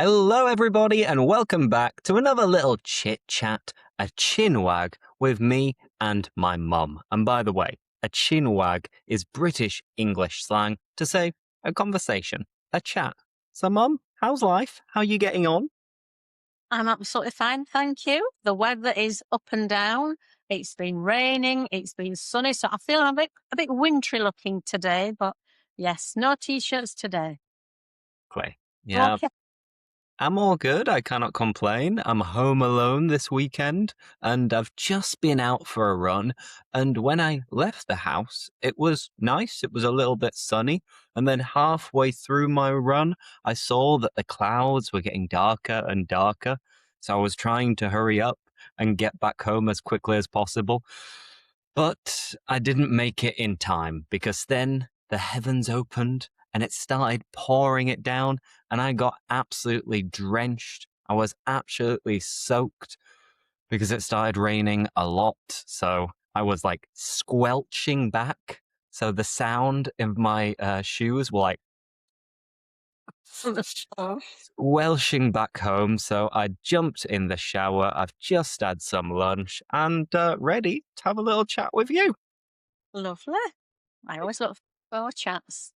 Hello, everybody, and welcome back to another little chit-chat, a chinwag, with me and my mum. And by the way, a chinwag is British English slang to say a conversation, a chat. So, Mum, how's life? How are you getting on? I'm absolutely fine, thank you. The weather is up and down. It's been raining, it's been sunny, so I feel a bit wintry looking today, but yes, no t-shirts today. Clay. You Yeah, okay? I'm all good. I cannot complain. I'm home alone this weekend and I've just been out for a run. And when I left the house, it was nice. It was a little bit sunny. And then halfway through my run, I saw that the clouds were getting darker and darker. So I was trying to hurry up and get back home as quickly as possible. But I didn't make it in time because then the heavens opened and it started pouring it down and I got absolutely drenched. I was absolutely soaked because it started raining a lot. So I was like squelching back. So the sound of my shoes were like Oh, welshing back home. So I jumped in the shower. I've just had some lunch and ready to have a little chat with you. lovely. I always look for chats.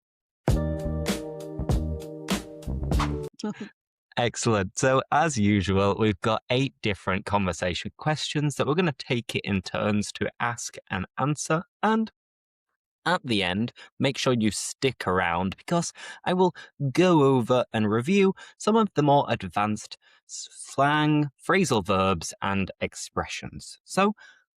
Excellent. So, as usual, we've got 8 different conversation questions that we're going to take it in turns to ask and answer. And at the end, make sure you stick around because I will go over and review some of the more advanced slang, phrasal verbs, and expressions. So,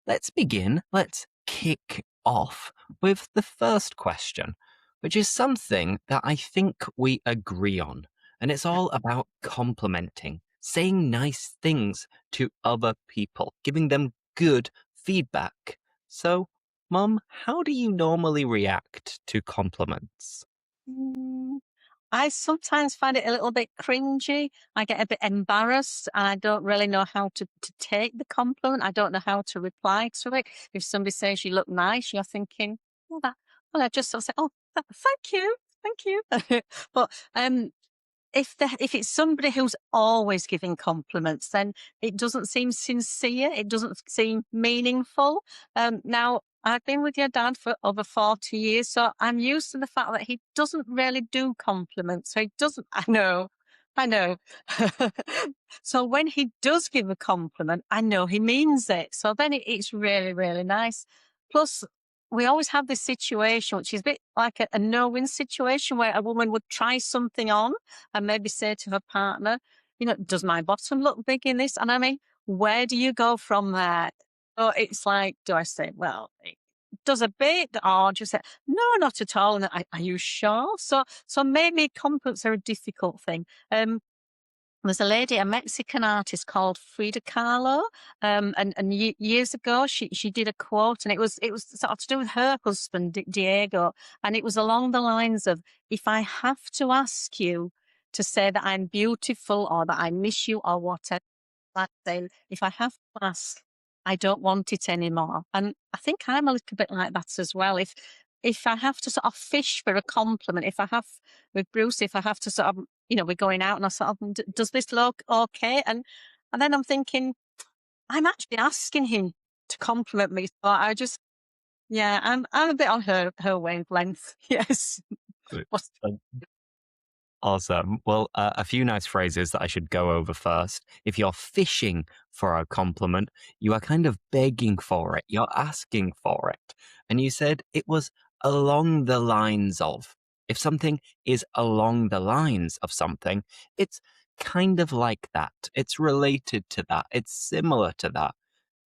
let's begin. Let's kick off with the first question, which is something that I think we agree on. And it's all about complimenting, saying nice things to other people, giving them good feedback. So, Mum, how do you normally react to compliments? Mm, I sometimes find it a little bit cringy. I get a bit embarrassed and I don't really know how to take the compliment. I don't know how to reply to it. If somebody says you look nice, you're thinking, well, I just sort of say, oh, thank you, thank you. But if it's somebody who's always giving compliments, then it doesn't seem sincere. It doesn't seem meaningful. Now, I've been with your dad for over 40 years, so I'm used to the fact that he doesn't really do compliments. So he doesn't, I know. So when he does give a compliment, I know he means it. So then it's really, really nice. Plus, we always have this situation, which is a bit like a no-win situation where a woman would try something on and maybe say to her partner, does my bottom look big in this? And I mean, where do you go from there? So it's like, do I say, well, it does a bit, or just say, no, not at all? And then, are you sure? So maybe compliments are a difficult thing. There's a lady, a Mexican artist called Frida Kahlo, and years ago she did a quote, and it was sort of to do with her husband Diego, and it was along the lines of, "If I have to ask you to say that I'm beautiful or that I miss you or whatever, like say, if I have to ask, I don't want it anymore." And I think I'm a little bit like that as well. If I have to sort of fish for a compliment, if I have with Bruce, if I have to sort of, we're going out and I sort of, does this look okay? And then I'm thinking, I'm actually asking him to compliment me. So I just, yeah, I'm a bit on her wavelength. Yes. What's- Awesome. Well, a few nice phrases that I should go over first. If you're fishing for a compliment, you are kind of begging for it. You're asking for it. And you said it was along the lines of. If something is along the lines of something, it's kind of like that. It's related to that. It's similar to that.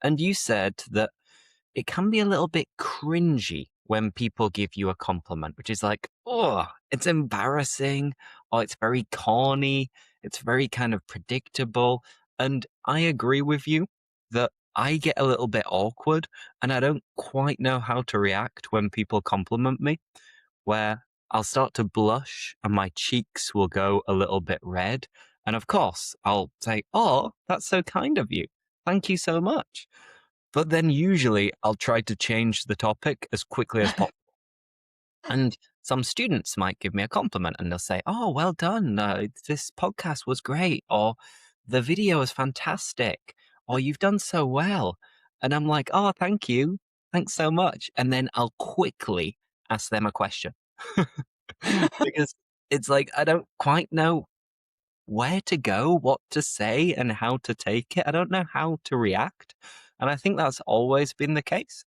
And you said that it can be a little bit cringy when people give you a compliment, which is like, oh, it's embarrassing, or it's very corny, it's very kind of predictable. And I agree with you that I get a little bit awkward and I don't quite know how to react when people compliment me, where I'll start to blush and my cheeks will go a little bit red. And of course, I'll say, oh, that's so kind of you. Thank you so much. But then usually I'll try to change the topic as quickly as possible. And some students might give me a compliment and they'll say, "Oh, well done. This podcast was great," or "The video was fantastic," or "You've done so well." And I'm like, "Oh, thank you. Thanks so much." And then I'll quickly ask them a question because it's like I don't quite know where to go, what to say, and how to take it. I don't know how to react. And I think that's always been the case.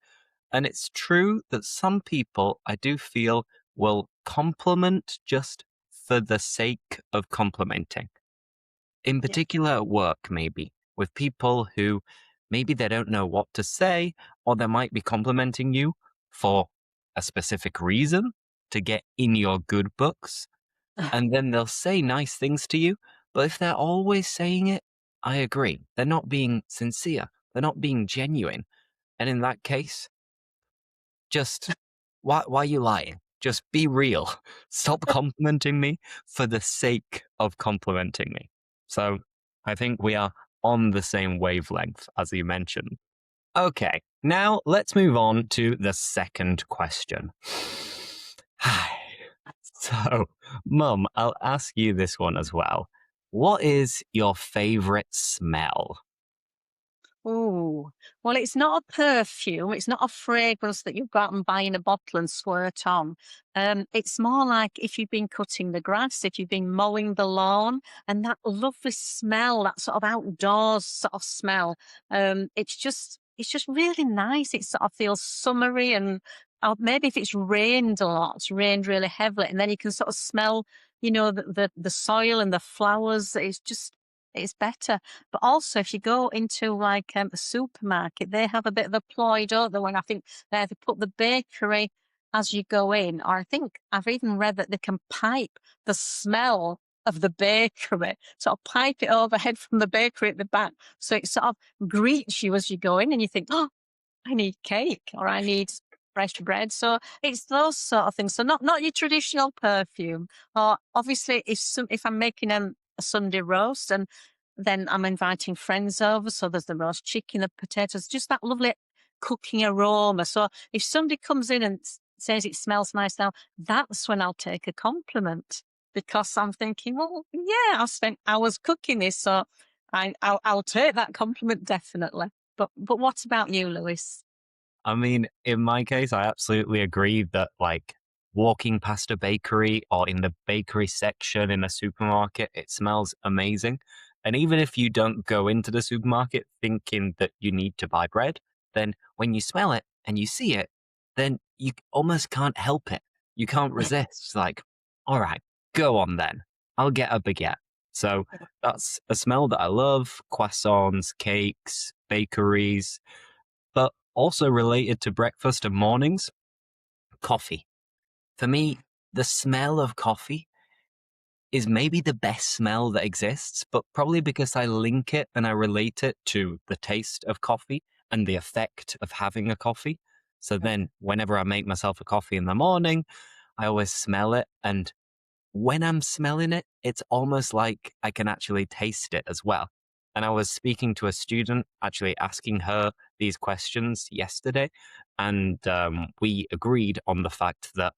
And it's true that some people I do feel will compliment just for the sake of complimenting. In Yeah. particular at work, maybe with people who maybe they don't know what to say, or they might be complimenting you for a specific reason to get in your good books. And then they'll say nice things to you. But if they're always saying it, I agree. They're not being sincere. They're not being genuine. And in that case, just why are you lying? Just be real. Stop complimenting me for the sake of complimenting me. So I think we are on the same wavelength, as you mentioned. Okay, now let's move on to the second question. So, Mum, I'll ask you this one as well. What is your favorite smell? Oh, well, it's not a perfume. It's not a fragrance that you go out and buy in a bottle and squirt on. It's more like if you've been cutting the grass, if you've been mowing the lawn, and that lovely smell, that sort of outdoors sort of smell. It's just really nice. It sort of feels summery and maybe if it's rained a lot, it's rained really heavily, and then you can sort of smell, the soil and the flowers. It's better. But also, if you go into like a supermarket, they have a bit of a ploy, don't they? When I think they either put the bakery as you go in, or I think I've even read that they can pipe the smell of the bakery, sort of pipe it overhead from the bakery at the back. So it sort of greets you as you go in, and you think, oh, I need cake or I need fresh bread. So it's those sort of things. So not your traditional perfume. Or obviously, if I'm making a Sunday roast and then I'm inviting friends over, so there's the roast chicken, the potatoes, just that lovely cooking aroma. So if somebody comes in and says it smells nice now, that's when I'll take a compliment because I'm thinking, well, yeah, I spent hours cooking this, so I'll take that compliment definitely. But what about you, Lewis? I mean, in my case, I absolutely agree that like walking past a bakery or in the bakery section in a supermarket, it smells amazing. And even if you don't go into the supermarket thinking that you need to buy bread, then when you smell it and you see it, then you almost can't help it. You can't resist. It's like, all right, go on then. I'll get a baguette. So that's a smell that I love. Croissants, cakes, bakeries, but also related to breakfast and mornings, coffee. For me, the smell of coffee is maybe the best smell that exists, but probably because I link it and I relate it to the taste of coffee and the effect of having a coffee. So then, whenever I make myself a coffee in the morning, I always smell it. And when I'm smelling it, it's almost like I can actually taste it as well. And I was speaking to a student, actually asking her these questions yesterday, and we agreed on the fact that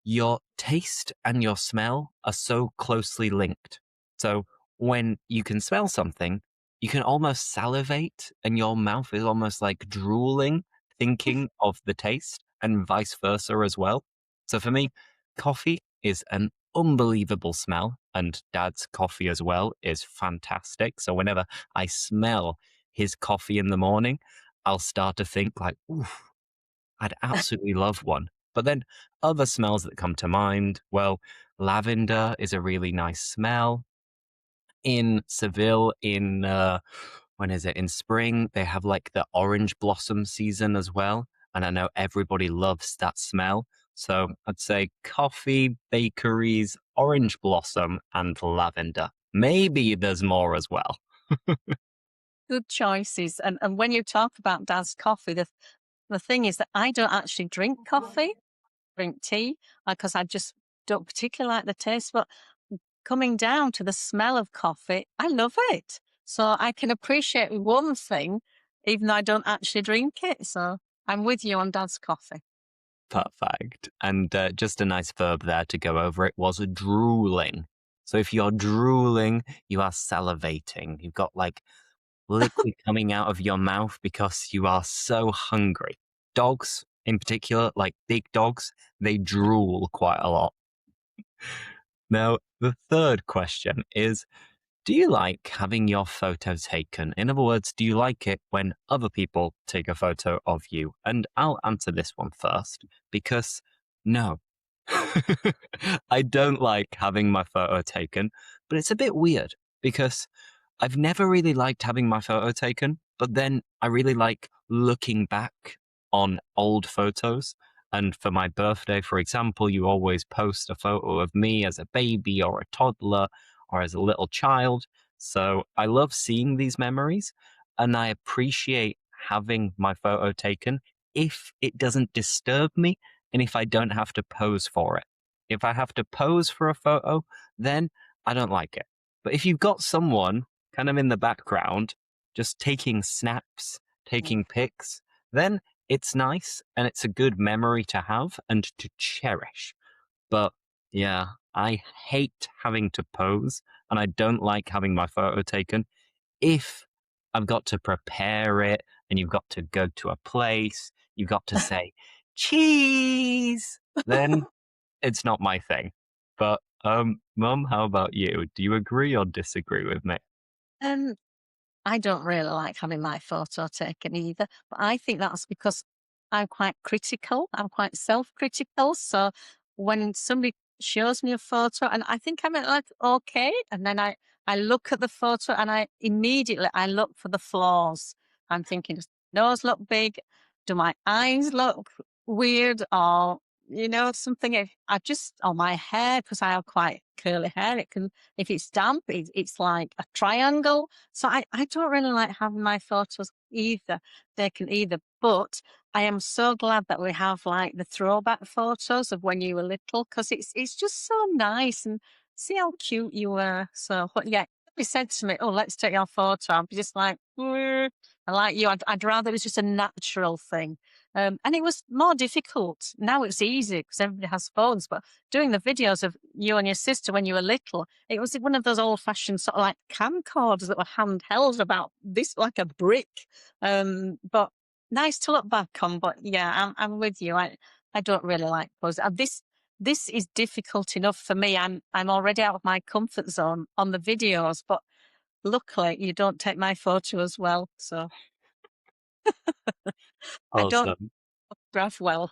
your taste and your smell are so closely linked. So when you can smell something, you can almost salivate, and your mouth is almost like drooling, thinking of the taste, and vice versa as well. So for me, coffee is an unbelievable smell, and dad's coffee as well is fantastic. So whenever I smell his coffee in the morning, I'll start to think like, ooh, I'd absolutely love one. But then other smells that come to mind, well, lavender is a really nice smell. In Seville, when is it? In spring, they have like the orange blossom season as well. And I know everybody loves that smell. So I'd say coffee, bakeries, orange blossom, and lavender. Maybe there's more as well. Good choices. And when you talk about Dad's coffee, the thing is that I don't actually drink coffee, drink tea, because I just don't particularly like the taste. But coming down to the smell of coffee, I love it. So I can appreciate one thing, even though I don't actually drink it. So I'm with you on Dad's coffee. Perfect. And just a nice verb there to go over it was drooling. So if you're drooling, you are salivating. You've got like liquid coming out of your mouth because you are so hungry. Dogs, in particular, like big dogs, they drool quite a lot. Now, the third question is, do you like having your photo taken? In other words, do you like it when other people take a photo of you? And I'll answer this one first because no. I don't like having my photo taken, but it's a bit weird because I've never really liked having my photo taken, but then I really like looking back on old photos. And for my birthday, for example, you always post a photo of me as a baby or a toddler or as a little child. So I love seeing these memories and I appreciate having my photo taken if it doesn't disturb me and if I don't have to pose for it. If I have to pose for a photo, then I don't like it. But if you've got someone kind of in the background, just taking snaps, taking pics, then it's nice and it's a good memory to have and to cherish. But yeah, I hate having to pose and I don't like having my photo taken if I've got to prepare it and you've got to go to a place, you've got to say cheese, then it's not my thing. But Mum, how about you? Do you agree or disagree with me? Um, I don't really like having my photo taken either, but I think that's because I'm quite critical. I'm quite self-critical. So when somebody shows me a photo and I think I'm like, okay, and then I look at the photo and I look for the flaws. I'm thinking, does nose look big? Do my eyes look weird? Or, something I just, or my hair, because I have quite curly hair, if it's damp, it's like a triangle. So I don't really like having my photos either. They can either, but I am so glad that we have like the throwback photos of when you were little because it's just so nice and see how cute you were. So yeah, if you said to me, "Oh, let's take your photo," I'd be just like, I like you. I'd rather it was just a natural thing. And it was more difficult. Now it's easy because everybody has phones, but doing the videos of you and your sister when you were little, it was one of those old fashioned sort of like camcorders that were handheld about this like a brick. But nice to look back on. But yeah, I'm with you. I don't really like photos. This is difficult enough for me. I'm already out of my comfort zone on the videos, but luckily you don't take my photo as well. So I don't Awesome. photograph well.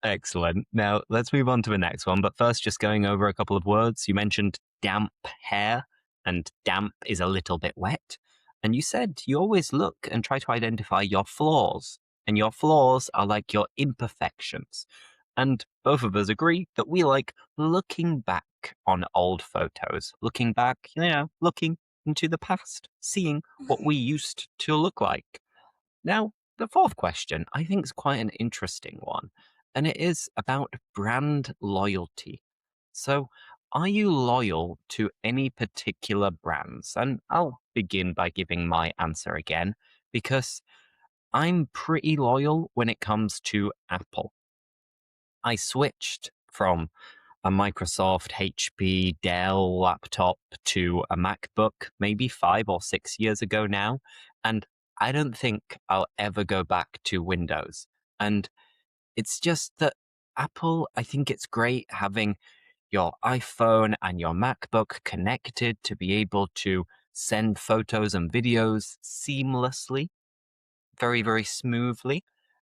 Excellent. Now let's move on to the next one. But first, just going over a couple of words. You mentioned damp hair, and damp is a little bit wet. And you said you always look and try to identify your flaws, and your flaws are like your imperfections. And both of us agree that we like looking back on old photos, looking back, looking into the past, seeing what we used to look like. Now, the fourth question I think is quite an interesting one, and it is about brand loyalty. So, are you loyal to any particular brands? And I'll begin by giving my answer again, because I'm pretty loyal when it comes to Apple. I switched from a Microsoft, HP, Dell laptop to a MacBook maybe 5 or 6 years ago now. And I don't think I'll ever go back to Windows. And it's just that Apple, I think it's great having your iPhone and your MacBook connected to be able to send photos and videos seamlessly, very, very smoothly.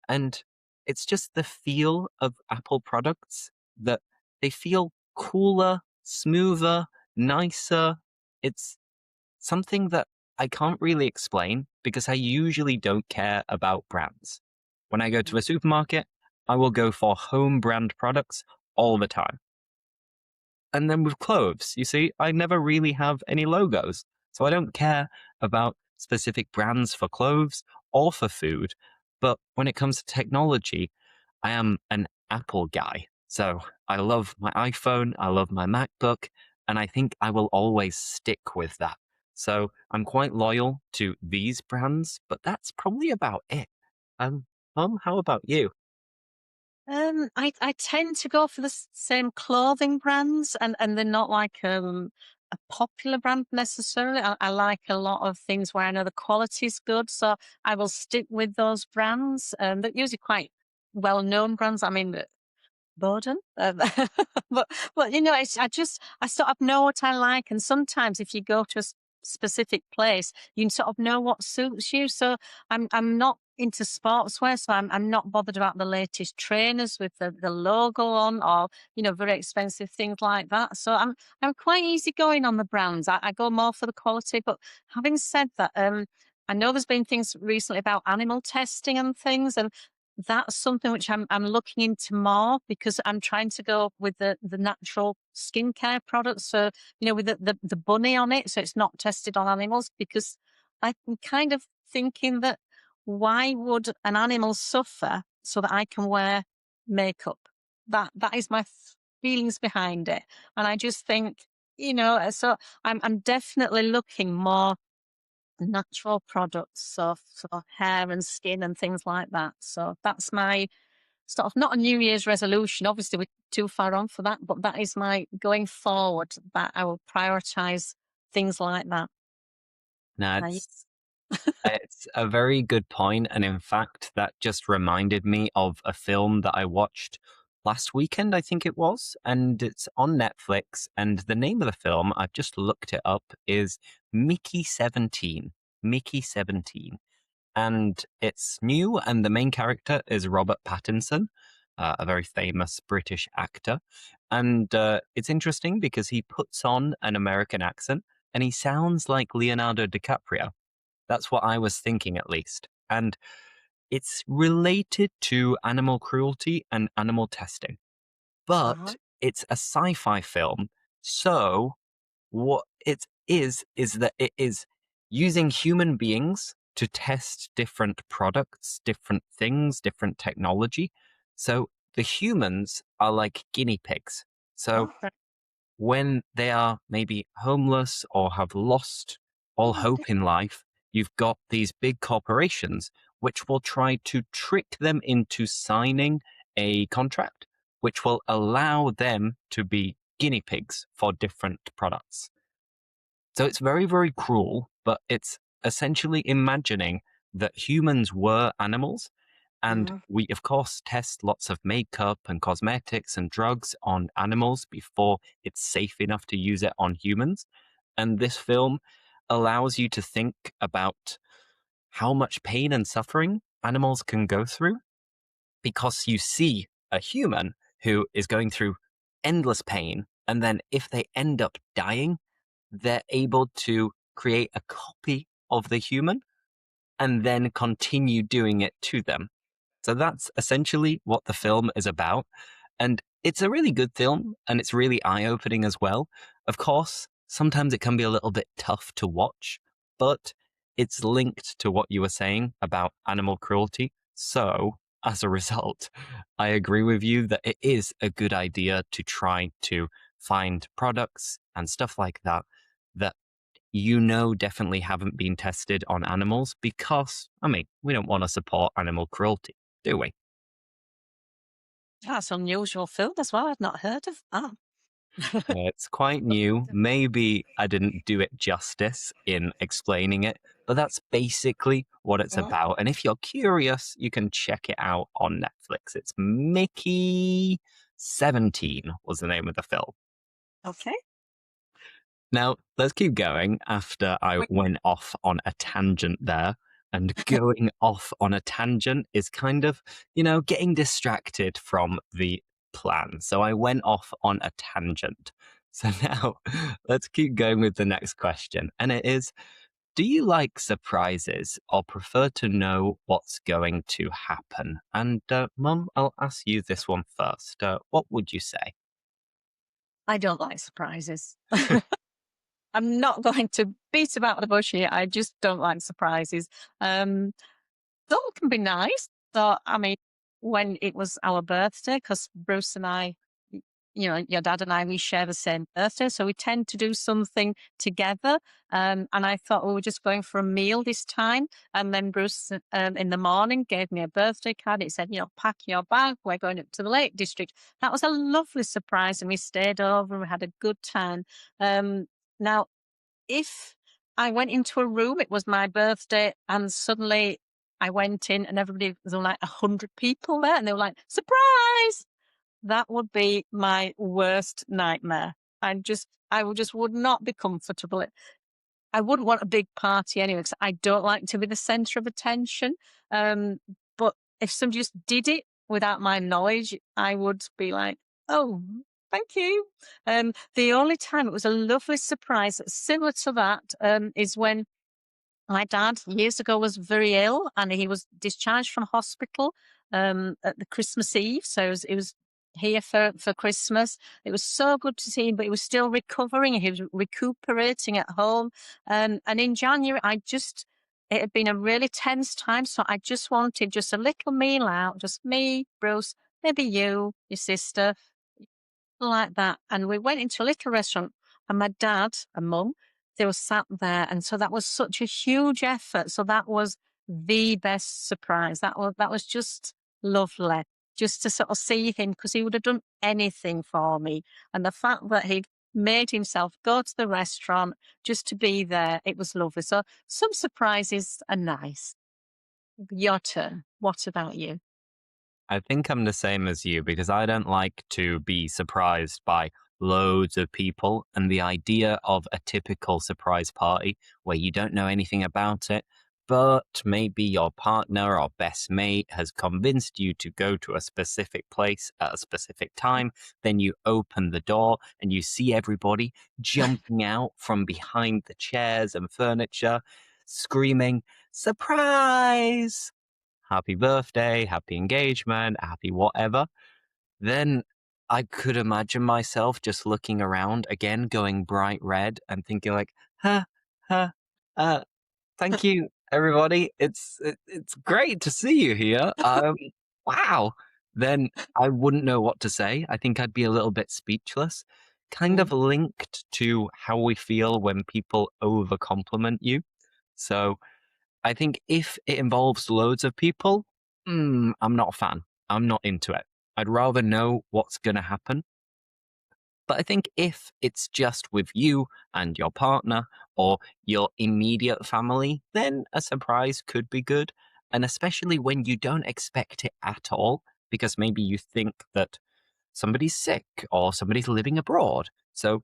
And it's just the feel of Apple products that they feel cooler, smoother, nicer. It's something that I can't really explain because I usually don't care about brands. When I go to a supermarket, I will go for home brand products all the time. And then with clothes, you see, I never really have any logos. So I don't care about specific brands for clothes or for food. But when it comes to technology, I am an Apple guy. So I love my iPhone, I love my MacBook, and I think I will always stick with that. So I'm quite loyal to these brands, but that's probably about it. Um, how about you? I tend to go for the same clothing brands, and they're not like a popular brand necessarily. I like a lot of things where I know the quality's good, so I will stick with those brands. They're usually quite well-known brands. I mean, Bowden. But I sort of know what I like, and sometimes if you go to a specific place, you sort of know what suits you. So I'm not into sportswear, so I'm not bothered about the latest trainers with the logo on, or very expensive things like that. So I'm quite easygoing on the brands. I go more for the quality. But having said that, I know there's been things recently about animal testing and things, and that's something which I'm looking into more, because I'm trying to go with the natural skincare products. So, with the bunny on it, so it's not tested on animals, because I'm kind of thinking that why would an animal suffer so that I can wear makeup? That is my feelings behind it. And I just think, so I'm definitely looking more natural products, so hair and skin and things like that. So that's my sort of, not a New Year's resolution. Obviously, we're too far on for that, but that is my going forward, that I will prioritize things like that. Now, I, it's a very good point, and in fact, that just reminded me of a film that I watched last weekend, I think it was, and it's on Netflix. And the name of the film, I've just looked it up, is Mickey 17. Mickey 17. And it's new, and the main character is Robert Pattinson, a very famous British actor. And it's interesting because he puts on an American accent and he sounds like Leonardo DiCaprio. That's what I was thinking, at least. And it's related to animal cruelty and animal testing, uh-huh. but it's a sci fi film. So, what it is that it is using human beings to test different products, different things, different technology. So, the humans are like guinea pigs. So, Oh, right. when they are maybe homeless or have lost all Oh, hope in life, you've got these big corporations which will try to trick them into signing a contract which will allow them to be guinea pigs for different products. So it's very, very cruel, but it's essentially imagining that humans were animals. And mhm. we, of course, test lots of makeup and cosmetics and drugs on animals before it's safe enough to use it on humans. And this film allows you to think about how much pain and suffering animals can go through, because you see a human who is going through endless pain. And then if they end up dying, they're able to create a copy of the human and then continue doing it to them. So that's essentially what the film is about. And it's a really good film and it's really eye opening as well. Of course, sometimes it can be a little bit tough to watch, but it's linked to what you were saying about animal cruelty. So, as a result, I agree with you that it is a good idea to try to find products and stuff like that that definitely haven't been tested on animals, because, I mean, we don't want to support animal cruelty, do we? That's unusual film as well. I've not heard of that. It's quite new. Maybe I didn't do it justice in explaining it, but that's basically what it's Mm, about. And if you're curious, you can check it out on Netflix. It's Mickey 17 was the name of the film. okay. Now, let's keep going after I Wait. went off on a tangent there. And going off on a tangent is kind of, getting distracted from the plan. So I went off on a tangent. So now let's keep going with the next question. And it is, do you like surprises or prefer to know what's going to happen? And Mum, I'll ask you this one first. What would you say? I don't like surprises. I'm not going to beat about the bush here. I just don't like surprises. Um, some can be nice. So, I mean, when it was our birthday, because Bruce and I your dad and I, we share the same birthday, so we tend to do something together. And I thought, we were just going for a meal this time. And then Bruce, in the morning, gave me a birthday card. It said, pack your bag. We're going up to the Lake District. That was a lovely surprise. And we stayed over and we had a good time. Now, if I went into a room, it was my birthday, and suddenly I went in and everybody, there were like 100 people there, and they were like, surprise! That would be my worst nightmare. I would not be comfortable. I wouldn't want a big party anyway, because I don't like to be the center of attention. But if somebody just did it without my knowledge, I would be like, oh, thank you. The only time it was a lovely surprise, similar to that, is when my dad years ago was very ill and he was discharged from hospital at the Christmas Eve. So it was here for Christmas. It was so good to see him, but he was still recovering. He was recuperating at home. And in January, it had been a really tense time. So I just wanted just a little meal out, just me, Bruce, maybe you, your sister, like that. And we went into a little restaurant and my dad and mum, they were sat there. And so that was such a huge effort. So that was the best surprise. That was just lovely, just to sort of see him, because he would have done anything for me. And the fact that he'd made himself go to the restaurant just to be there, it was lovely. So some surprises are nice. Your turn. What about you? I think I'm the same as you because I don't like to be surprised by loads of people. And the idea of a typical surprise party where you don't know anything about it, but maybe your partner or best mate has convinced you to go to a specific place at a specific time. Then you open the door and you see everybody jumping out from behind the chairs and furniture, screaming, surprise! Happy birthday, happy engagement, happy whatever, then I could imagine myself just looking around again, going bright red and thinking like, huh, huh, uh, thank you, everybody. It's great to see you here. Wow. Then I wouldn't know what to say. I think I'd be a little bit speechless, kind of Mm. linked to how we feel when people over compliment you. So I think if it involves loads of people, I'm not a fan. I'm not into it. I'd rather know what's going to happen. But I think if it's just with you and your partner or your immediate family, then a surprise could be good. And especially when you don't expect it at all, because maybe you think that somebody's sick or somebody's living abroad. So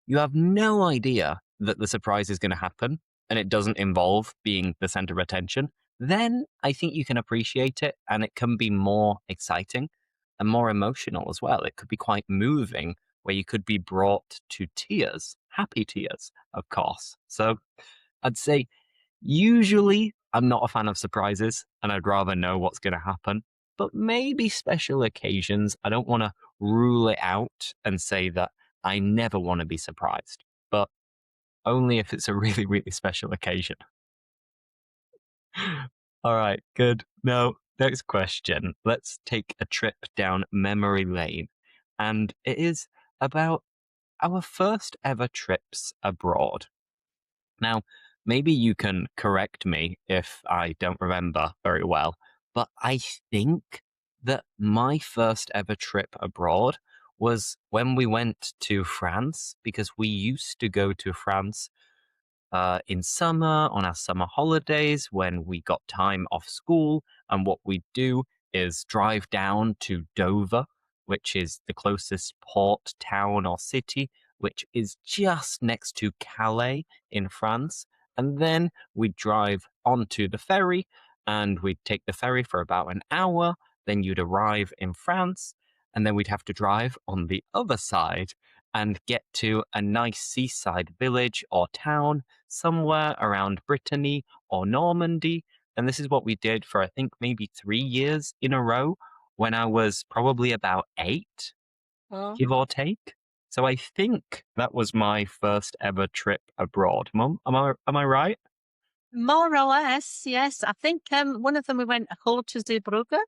you have no idea that the surprise is going to happen and it doesn't involve being the center of attention, then I think you can appreciate it and it can be more exciting and more emotional as well. It could be quite moving where you could be brought to tears, happy tears, of course. So I'd say usually I'm not a fan of surprises and I'd rather know what's going to happen. But maybe special occasions, I don't want to rule it out and say that I never want to be surprised, but only if it's a really, really special occasion. All right, good. Now, next question. Let's take a trip down memory lane. And it is about our first ever trips abroad. Now, maybe you can correct me if I don't remember very well, but I think that my first ever trip abroad was when we went to France because we used to go to France in summer on our summer holidays when we got time off school. And what we do is drive down to Dover, which is the closest port town or city, which is just next to Calais in France. And then we drive onto the ferry and we'd take the ferry for about an hour. Then you'd arrive in France. And then we'd have to drive on the other side and get to a nice seaside village or town somewhere around Brittany or Normandy. And this is what we did for, I think, maybe 3 years in a row when I was probably about 8, Oh. give or take. So I think that was my first ever trip abroad. Mum, am I right? More or less, yes. I think one of them we went Hull to Zeebrugge.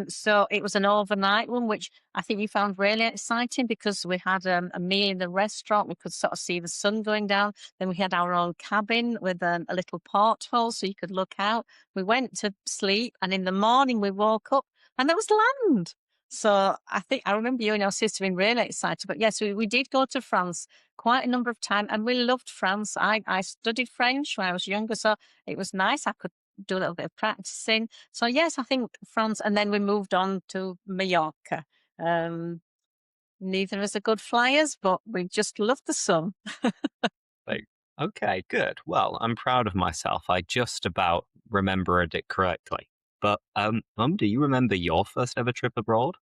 So it was an overnight one, which I think you found really exciting because we had a meal in the restaurant. We could sort of see the sun going down. Then we had our own cabin with a little porthole so you could look out. We went to sleep, and in the morning we woke up and there was land. So I think I remember you and your sister being really excited. But yes, we did go to France quite a number of times, and we loved France. I studied French when I was younger, so it was nice. I could do a little bit of practicing. So yes, I think France, and then we moved on to Mallorca. Um, Neither of us are good flyers, but we just love the sun. Like, okay, good. Well, I'm proud of myself. I just about remembered it correctly. But, do you remember your first ever trip abroad?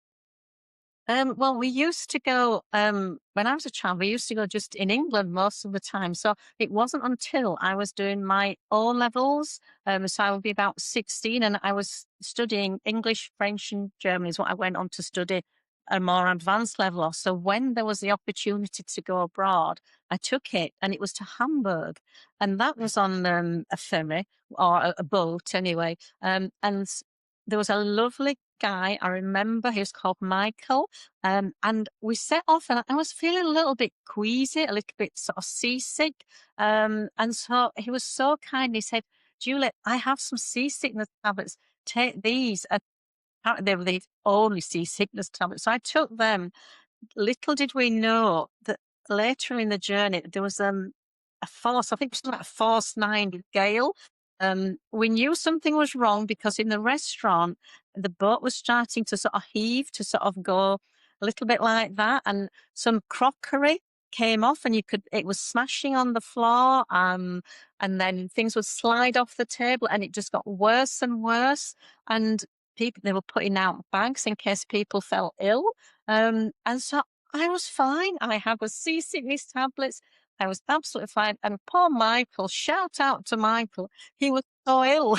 Well, we used to go when I was a child. We used to go just in England most of the time. So it wasn't until I was doing my O levels, so I would be about 16, and I was studying English, French, and German is what I went on to study a more advanced level of. So when there was the opportunity to go abroad, I took it, and it was to Hamburg, and that was on a ferry or a boat anyway. There was a lovely guy. I remember he was called Michael. And we set off, and I was feeling a little bit queasy, a little bit sort of seasick. And so he was so kind. He said, Juliet, I have some seasickness tablets. Take these. And apparently they were the only seasickness tablets. So I took them. Little did we know that later in the journey, there was a force, I think it was like a force 9 gale. We knew something was wrong because in the restaurant, the boat was starting to sort of heave, to sort of go a little bit like that. And some crockery came off, and it was smashing on the floor. And then things would slide off the table, and it just got worse and worse. And they were putting out bags in case people fell ill. And so I was fine. I had the seasickness tablets. I was absolutely fine. And poor Michael, shout out to Michael. He was so ill.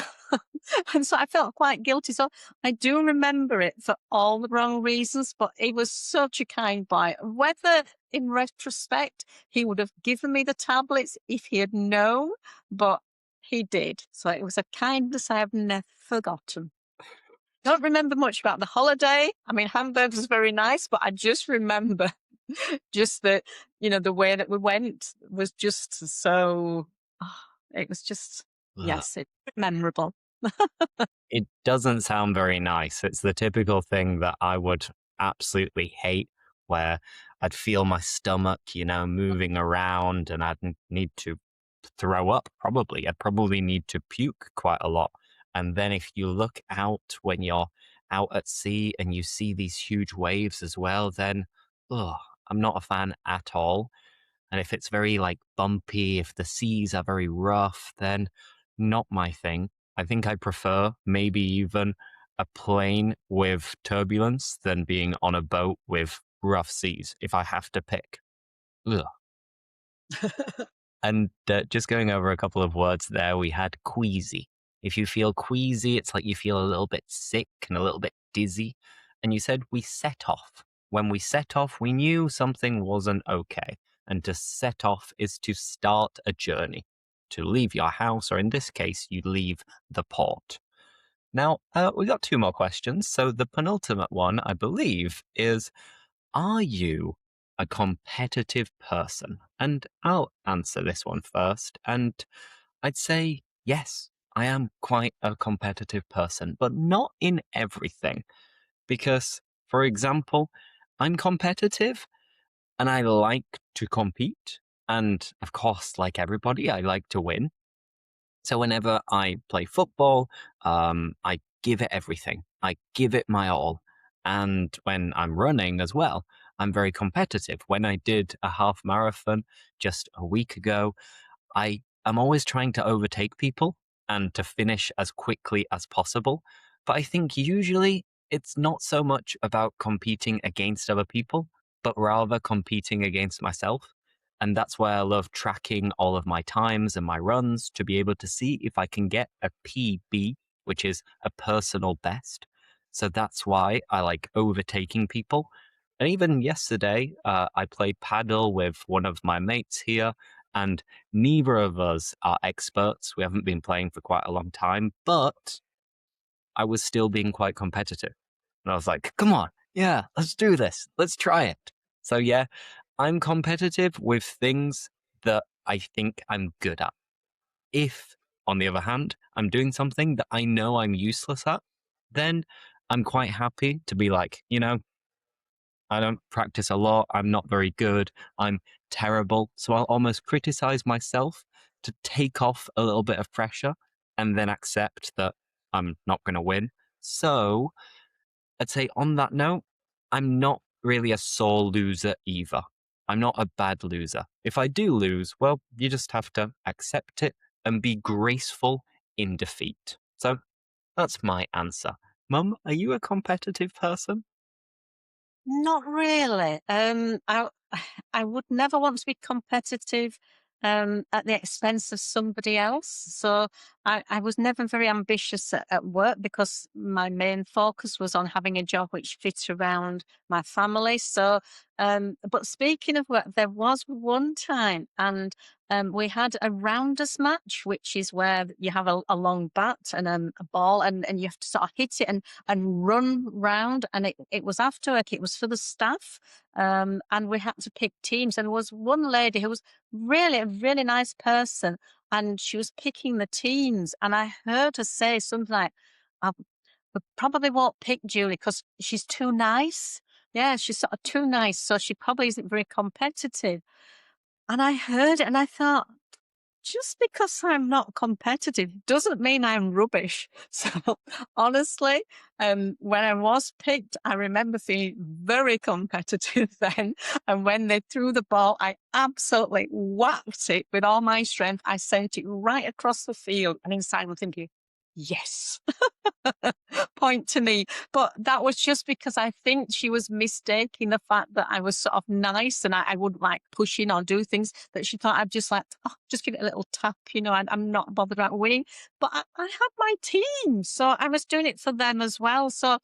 And so I felt quite guilty. So I do remember it for all the wrong reasons, but he was such a kind boy. Whether in retrospect he would have given me the tablets if he had known, but he did. So it was a kindness I have never forgotten. Don't remember much about the holiday. I mean, Hamburg was very nice, but I just remember just that, the way that we went was just so, it was just, Ugh. yes, it's memorable. It doesn't sound very nice. It's the typical thing that I would absolutely hate, where I'd feel my stomach, moving around, and I'd need to throw up, probably. I'd probably need to puke quite a lot. And then if you look out when you're out at sea and you see these huge waves as well, then, I'm not a fan at all. And if it's very like bumpy, if the seas are very rough, then not my thing. I think I prefer maybe even a plane with turbulence than being on a boat with rough seas if I have to pick. Ugh. And just going over a couple of words there, we had queasy. If you feel queasy, it's like you feel a little bit sick and a little bit dizzy. And you said we set off. When we set off, we knew something wasn't okay. And to set off is to start a journey, to leave your house, or in this case, you leave the port. Now, we got two more questions. So the penultimate one, I believe, is, are you a competitive person? And I'll answer this one first. And I'd say, yes, I am quite a competitive person, but not in everything. Because, for example, I'm competitive and I like to compete. And of course, like everybody, I like to win. So whenever I play football, I give it everything. I give it my all. And when I'm running as well, I'm very competitive. When I did a half marathon just a week ago, I am always trying to overtake people and to finish as quickly as possible. But I think usually it's not so much about competing against other people, but rather competing against myself. And that's why I love tracking all of my times and my runs to be able to see if I can get a PB, which is a personal best. So that's why I like overtaking people. And even yesterday, I played paddle with one of my mates here, and neither of us are experts. We haven't been playing for quite a long time, but I was still being quite competitive. And I was like, come on, yeah, let's do this. Let's try it. So, yeah, I'm competitive with things that I think I'm good at. If, on the other hand, I'm doing something that I know I'm useless at, then I'm quite happy to be like, I don't practice a lot. I'm not very good. I'm terrible. So I'll almost criticize myself to take off a little bit of pressure and then accept that I'm not going to win. So I'd say on that note, I'm not really a sore loser either. I'm not a bad loser. If I do lose, well, you just have to accept it and be graceful in defeat. So that's my answer. Mum, are you a competitive person? Not really. I would never want to be competitive at the expense of somebody else. So I was never very ambitious at work because my main focus was on having a job which fit around my family. So, but speaking of work, there was one time, and we had a rounders match, which is where you have a long bat and a ball, and you have to sort of hit it and run round. And it was after work, it was for the staff. And we had to pick teams. And there was one lady who was really a really nice person, and she was picking the teams. And I heard her say something like, "I we probably won't pick Julie because she's too nice." Yeah, she's sort of too nice. So she probably isn't very competitive. And I heard it and I thought, just because I'm not competitive doesn't mean I'm rubbish. So honestly, when I was picked, I remember feeling very competitive then. And when they threw the ball, I absolutely whacked it with all my strength. I sent it right across the field, and inside I'm thinking, yes. Point to me. But that was just because I think she was mistaking the fact that I was sort of nice and I wouldn't like push in or do things, that she thought I'd just like, oh, just give it a little tap, I'm not bothered about winning. But I had my team, so I was doing it for them as well. So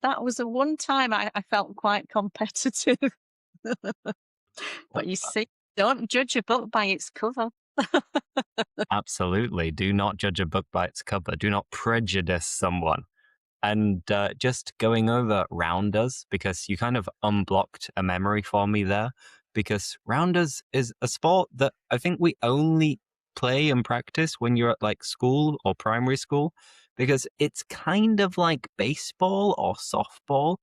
that was the one time I felt quite competitive. But you see, don't judge a book by its cover. Absolutely. Do not judge a book by its cover. Do not prejudice someone. And just going over rounders, because you kind of unblocked a memory for me there, because rounders is a sport that I think we only play and practice when you're at like school or primary school, because it's kind of like baseball or softball,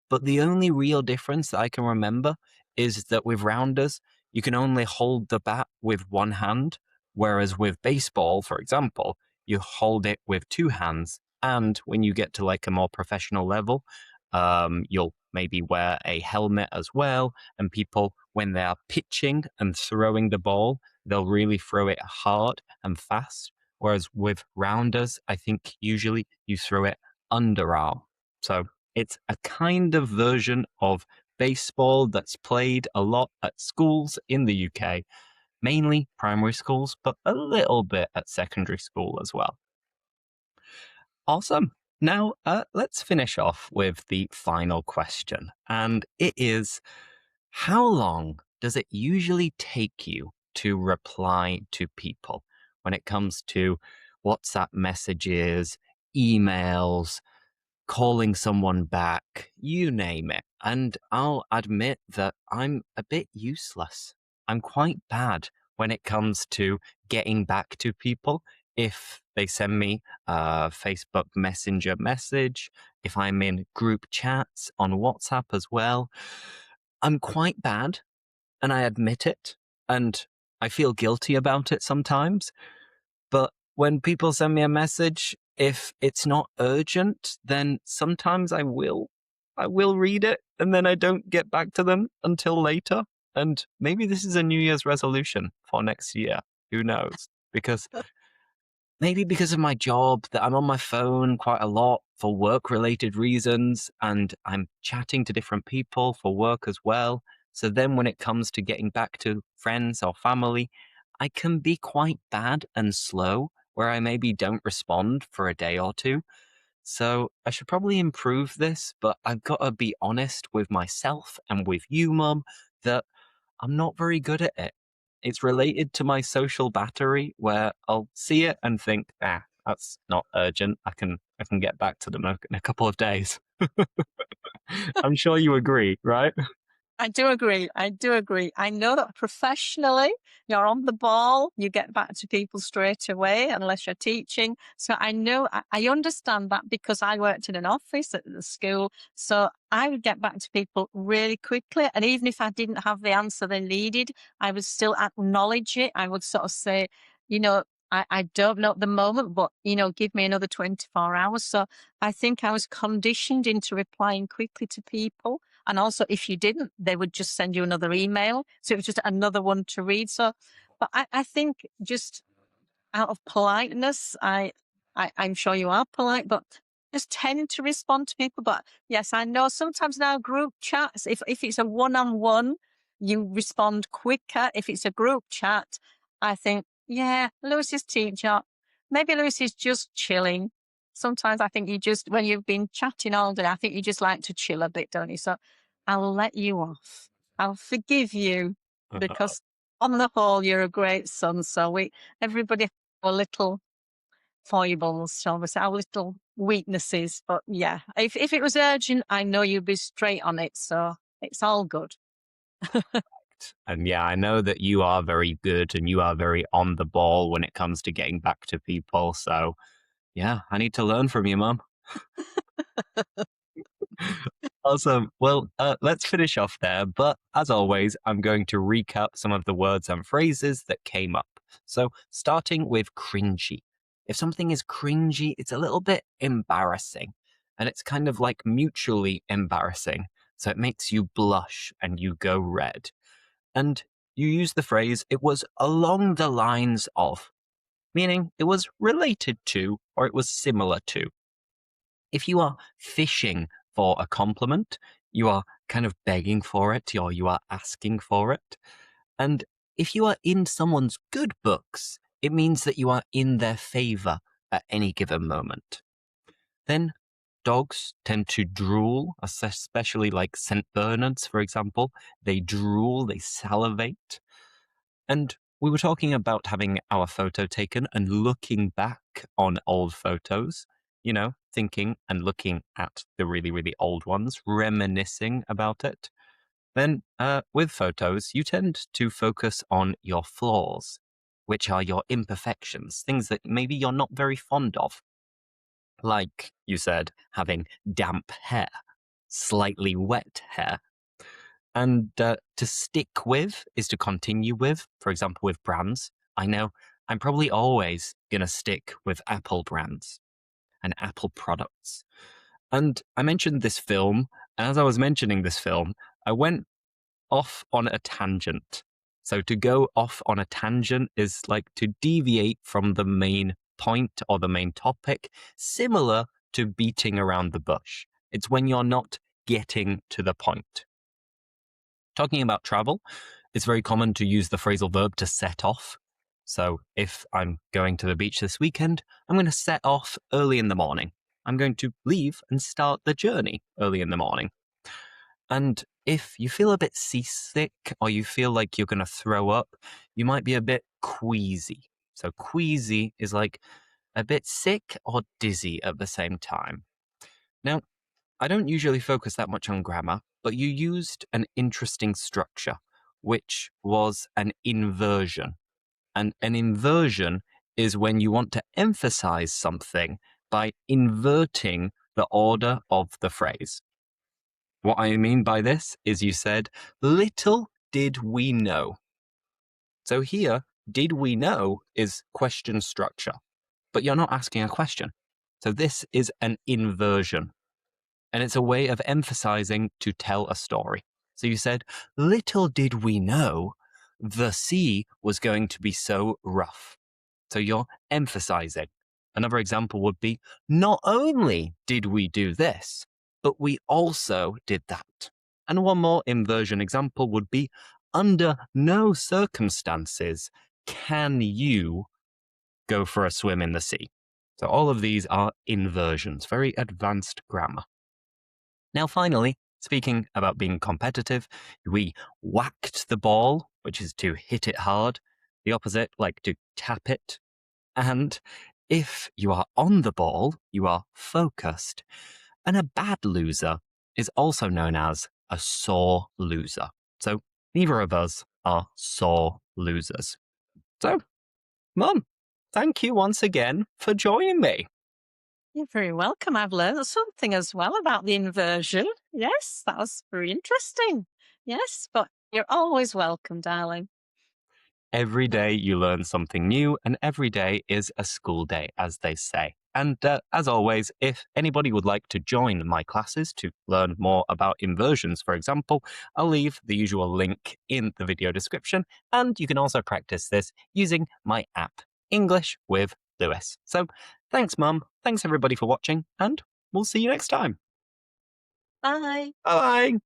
but the only real difference that I can remember is that with rounders, you can only hold the bat with one hand, whereas with baseball, for example, you hold it with two hands. And when you get to like a more professional level, you'll maybe wear a helmet as well. And people, when they are pitching and throwing the ball, they'll really throw it hard and fast. Whereas with rounders, I think usually you throw it underarm. So it's a kind of version of baseball that's played a lot at schools in the UK, mainly primary schools, but a little bit at secondary school as well. Awesome. Now, let's finish off with the final question. And it is, how long does it usually take you to reply to people when it comes to WhatsApp messages, emails, calling someone back, you name it. And I'll admit that I'm a bit useless. I'm quite bad when it comes to getting back to people. If they send me a Facebook Messenger message, if I'm in group chats on WhatsApp as well, I'm quite bad and I admit it. And I feel guilty about it sometimes. But when people send me a message, if it's not urgent, then sometimes I will. I will read it and then I don't get back to them until later. And maybe this is a New Year's resolution for next year. Who knows? Because maybe because of my job that I'm on my phone quite a lot for work related reasons and I'm chatting to different people for work as well. So then when it comes to getting back to friends or family, I can be quite bad and slow where I maybe don't respond for a day or two. So I should probably improve this, but I've got to be honest with myself and with you, Mum, that I'm not very good at it. It's related to my social battery where I'll see it and think, that's not urgent. I can get back to them in a couple of days. I'm sure you agree, right? I do agree. I do agree. I know that professionally, you're on the ball. You get back to people straight away, unless you're teaching. So I know, I understand that because I worked in an office at the school. So I would get back to people really quickly. And even if I didn't have the answer they needed, I would still acknowledge it. I would sort of say, you know, I don't know at the moment, but, give me another 24 hours. So I think I was conditioned into replying quickly to people. And also, if you didn't, they would just send you another email. So it was just another one to read. So, but I think just out of politeness, I'm sure you are polite, but just tend to respond to people. But yes, I know sometimes now group chats, if it's a one-on-one, you respond quicker. If it's a group chat, I think, yeah, Lewis is teacher. Maybe Lewis is just chilling. Sometimes I think when you've been chatting all day, I think you just like to chill a bit, don't you? So I'll let you off. I'll forgive you because on the whole, you're a great son. So everybody have our little foibles, shall we say, our little weaknesses. But yeah, if it was urgent, I know you'd be straight on it. So it's all good. And yeah, I know that you are very good and you are very on the ball when it comes to getting back to people. So yeah, I need to learn from you, Mum. Awesome. Well, let's finish off there. But as always, I'm going to recap some of the words and phrases that came up. So, starting with cringy. If something is cringy, it's a little bit embarrassing. And it's kind of like mutually embarrassing. So, it makes you blush and you go red. And you use the phrase, it was along the lines of, meaning it was related to or it was similar to. If you are fishing for a compliment, you are kind of begging for it or you are asking for it. And if you are in someone's good books, it means that you are in their favor at any given moment. Then dogs tend to drool, especially like St. Bernards, for example. They drool, they salivate. And we were talking about having our photo taken and looking back on old photos, thinking and looking at the really, really old ones, reminiscing about it. Then with photos, you tend to focus on your flaws, which are your imperfections, things that maybe you're not very fond of. Like you said, having damp hair, slightly wet hair, and to stick with is to continue with. For example, with brands, I know I'm probably always going to stick with Apple brands and Apple products. And I mentioned this film, and as I was mentioning this film, I went off on a tangent. So to go off on a tangent is like to deviate from the main point or the main topic, similar to beating around the bush. It's when you're not getting to the point. Talking about travel, it's very common to use the phrasal verb to set off. So if I'm going to the beach this weekend, I'm going to set off early in the morning. I'm going to leave and start the journey early in the morning. And if you feel a bit seasick or you feel like you're going to throw up, you might be a bit queasy. So queasy is like a bit sick or dizzy at the same time. Now, I don't usually focus that much on grammar, but you used an interesting structure, which was an inversion. And an inversion is when you want to emphasize something by inverting the order of the phrase. What I mean by this is you said, little did we know. So here, did we know is question structure, but you're not asking a question. So this is an inversion. And it's a way of emphasizing to tell a story. So you said, little did we know the sea was going to be so rough. So you're emphasizing. Another example would be, not only did we do this, but we also did that. And one more inversion example would be, under no circumstances can you go for a swim in the sea. So all of these are inversions, very advanced grammar. Now, finally, speaking about being competitive, we whacked the ball, which is to hit it hard. The opposite, like to tap it. And If you are on the ball, you are focused. And a bad loser is also known as a sore loser. So neither of us are sore losers. So, Mum, thank you once again for joining me. You're very welcome. I've learned something as well about the inversion. Yes, that was very interesting. Yes, but you're always welcome, darling. Every day you learn something new, and every day is a school day, as they say. And as always, if anybody would like to join my classes to learn more about inversions, for example, I'll leave the usual link in the video description. And you can also practice this using my app, English with Lewis. So thanks, Mum. Thanks, everybody, for watching, and we'll see you next time. Bye. Bye bye.